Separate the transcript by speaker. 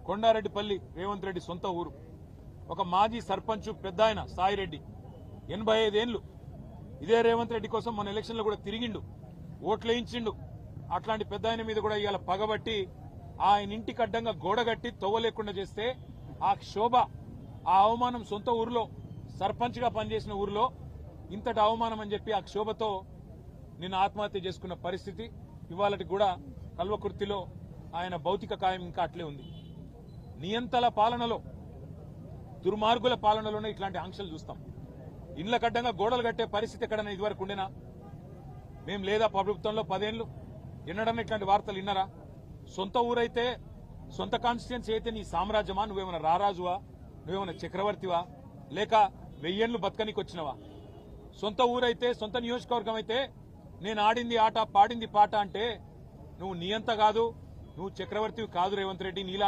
Speaker 1: కొండారెడ్డిపల్లి రేవంత్ రెడ్డి సొంత ఊరు. ఒక మాజీ సర్పంచ్ పెద్దాయన సాయిరెడ్డి 85 ఏళ్లు ఇదే రేవంత్ రెడ్డి కోసం మన ఎలక్షన్లో కూడా తిరిగిండు, ఓట్లేయించిండు. అట్లాంటి పెద్దాయన మీద కూడా ఇవాళ పగబట్టి ఆయన ఇంటికి అడ్డంగా గోడగట్టి తవ్వ లేకుండా చేస్తే ఆ క్షోభ, ఆ అవమానం సొంత ఊరిలో సర్పంచ్గా పనిచేసిన ఊరిలో ఇంతటి అవమానం అని చెప్పి ఆ క్షోభతో నిన్న ఆత్మహత్య చేసుకున్న పరిస్థితి. ఇవాళకి కూడా కల్వకుర్తిలో ఆయన భౌతిక కాయం ఇంకా అట్లే ఉంది. నియంతల పాలనలో, దుర్మార్గుల పాలనలోనే ఇట్లాంటి ఆంక్షలు చూస్తాం. ఇండ్ల కడ్డంగా గోడలు కట్టే పరిస్థితి ఎక్కడన్నా ఇదివరకు ఉండేనా? మేం లేదా ప్రభుత్వంలో 10 ఏళ్లు ఎన్నడన్నా ఇట్లాంటి వార్తలు విన్నారా? సొంత ఊరైతే, సొంత కాన్స్టిట్యున్సీ అయితే నీ సామ్రాజ్యమా? నువ్వేమైనా రారాజువా? నువ్వేమైనా చక్రవర్తివా? లేక 1000 ఏళ్లు బతకనికి వచ్చినవా? సొంత ఊరైతే, సొంత నియోజకవర్గం అయితే నేను ఆడింది ఆట, పాడింది పాట అంటే నువ్వు నియంత కాదు, నువ్వు చక్రవర్తివి కాదు రేవంత్ రెడ్డి. నీలా